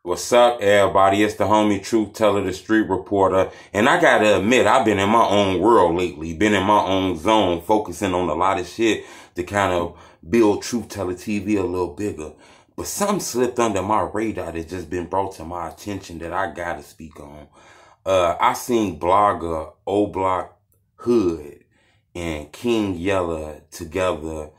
What's up, everybody? It's the homie Truth Teller, the street reporter. And I gotta admit, I've been in my own world lately, been in my own zone, focusing on a lot of shit to kind of build Truth Teller TV a little bigger. But something slipped under my radar that's just been brought to my attention that I gotta speak on. I seen blogger Oblock Hood and King Yella together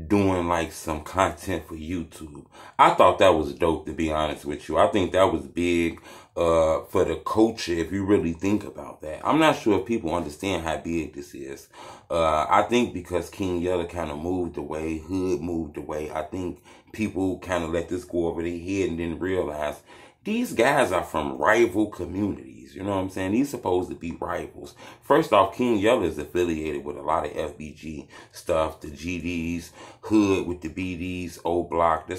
doing like some content for YouTube. I thought that was dope, to be honest with you. I think that was big for the culture if you really think about that. I'm not sure if people understand how big this is. I think because King Yella kind of moved away, Hood moved away, I think people kind of let this go over their head and didn't realize these guys are from rival communities. You know what I'm saying? These supposed to be rivals. First off, King Yella is affiliated with a lot of FBG stuff, the GDs, Hood with the BDs, Oblock.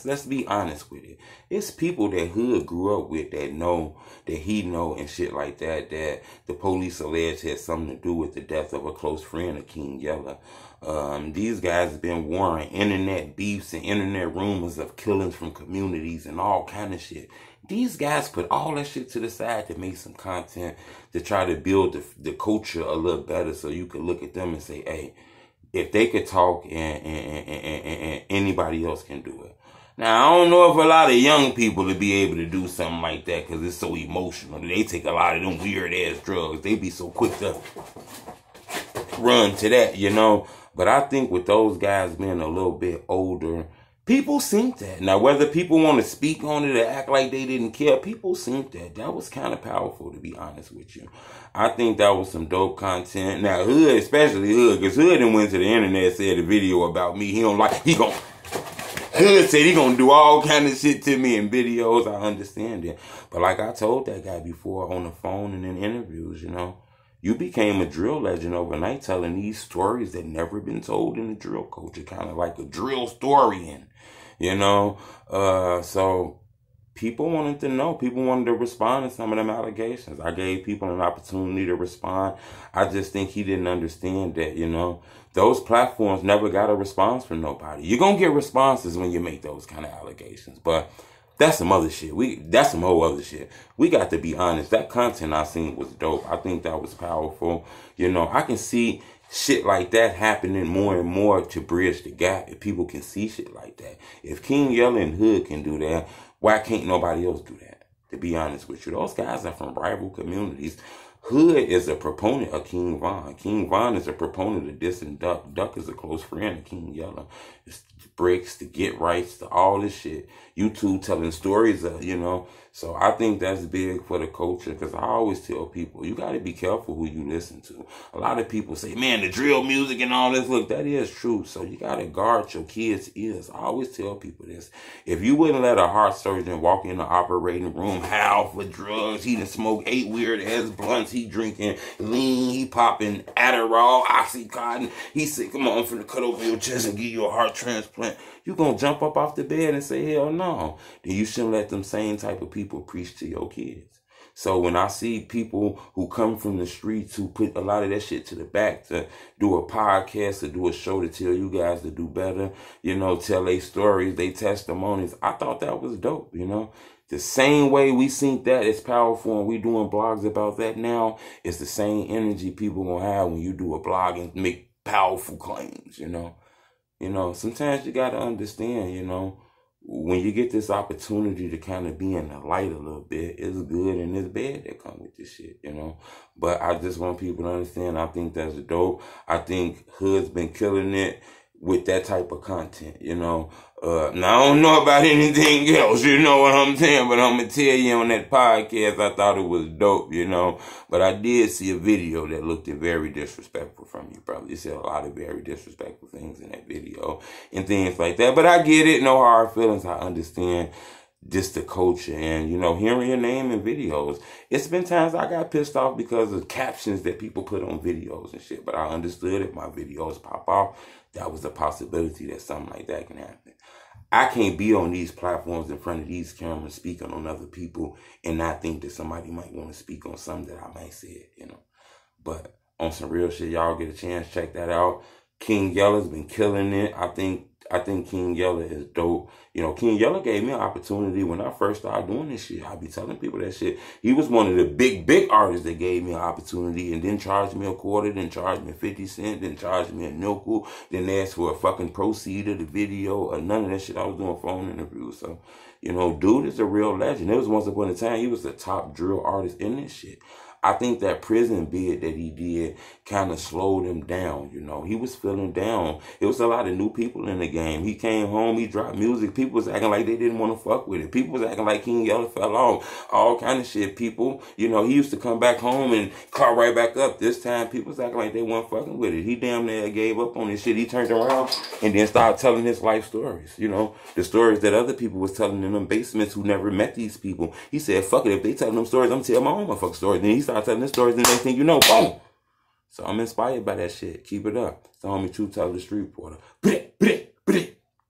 Let's be honest with it. It's people that Hood grew up with that know, that he know and shit like that, that the police allege had something to do with the death of a close friend of King Yella. These guys have been warring internet beefs and internet rumors of killings from communities and all kind of shit. These guys put all that shit to the side to make some content to try to build the culture a little better so you could look at them and say, hey, if they could talk and anybody else can do it. Now, I don't know if a lot of young people would be able to do something like that because it's so emotional. They take a lot of them weird-ass drugs. They be so quick to run to that, you know. But I think with those guys being a little bit older, people seen that. Now, whether people want to speak on it or act like they didn't care, people seen that. That was kind of powerful, to be honest with you. I think that was some dope content. Now, Hood, especially Hood, because Hood done went to the internet and said a video about me. Hood said he gonna do all kind of shit to me in videos. I understand it. But like I told that guy before on the phone and in interviews, you know, you became a drill legend overnight telling these stories that never been told in the drill culture, kind of like a drill historian, you know? So people wanted to know. People wanted to respond to some of them allegations. I gave people an opportunity to respond. I just think he didn't understand that, you know? Those platforms never got a response from nobody. You're going to get responses when you make those kind of allegations, but that's some other shit. That's some whole other shit. We got to be honest. That content I seen was dope. I think that was powerful. You know, I can see shit like that happening more and more to bridge the gap. If people can see shit like that. If King Yella and Hood can do that, why can't nobody else do that? To be honest with you. Those guys are from rival communities. Hood is a proponent of King Von. King Von is a proponent of this and Duck. Duck is a close friend of King Yella. It's bricks, to get rights, to all this shit. YouTube telling stories of, you know. So I think that's big for the culture because I always tell people, you got to be careful who you listen to. A lot of people say, man, the drill music and all this. Look, that is true. So you got to guard your kids' ears. I always tell people this. If you wouldn't let a heart surgeon walk in the operating room, howl for drugs, he done smoke 8 weird-ass blunts, he drinking lean, he popping Adderall, Oxycontin, he said, come on, I'm finna cut over your chest and give you a heart transplant. You gonna jump up off the bed and say, hell no. Then you shouldn't let them same type of people preach to your kids. So when I see people who come from the streets who put a lot of that shit to the back to do a podcast, to do a show to tell you guys to do better, you know, tell their stories, their testimonies, I thought that was dope, you know. The same way we think that is powerful and we doing blogs about that now, it's the same energy people gonna have when you do a blog and make powerful claims, you know. You know, sometimes you got to understand, you know, when you get this opportunity to kind of be in the light a little bit, it's good and it's bad that come with this shit, you know. But I just want people to understand, I think that's dope. I think Hood's been killing it with that type of content, you know. Now, I don't know about anything else, you know what I'm saying? But I'm going to tell you on that podcast, I thought it was dope, you know. But I did see a video that looked very disrespectful from you, brother. You said a lot of very disrespectful things in that video and things like that. But I get it. No hard feelings. I understand just the culture and, you know, hearing your name in videos. It's been times I got pissed off because of captions that people put on videos and shit. But I understood if my videos pop off, that was a possibility that something like that can happen. I can't be on these platforms in front of these cameras speaking on other people and not think that somebody might want to speak on something that I might say, you know. But on some real shit, y'all get a chance, check that out. King Yella's been killing it. I think King Yella is dope. You know, King Yella gave me an opportunity when I first started doing this shit. I be telling people that shit. He was one of the big artists that gave me an opportunity and then charged me a quarter, then charged me 50 cents, then charged me a nickel, then asked for a fucking proceed of the video or none of that shit. I was doing phone interviews. So, you know, dude is a real legend. There was once upon a time he was the top drill artist in this shit. I think that prison bid that he did kind of slowed him down, you know. He was feeling down. It was a lot of new people in the game. He came home, he dropped music. People was acting like they didn't want to fuck with it. People was acting like King Yella fell off. All kind of shit. People, you know, he used to come back home and climb right back up. This time, people was acting like they weren't fucking with it. He damn near gave up on this shit. He turned around and then started telling his life stories, you know. The stories that other people was telling in them basements who never met these people. He said, fuck it, if they telling them stories, I'm telling my own motherfucking stories. Then he started telling the stories, and they think, you know, boom. So I'm inspired by that shit. Keep it up. It's the homie True Teller, the street reporter.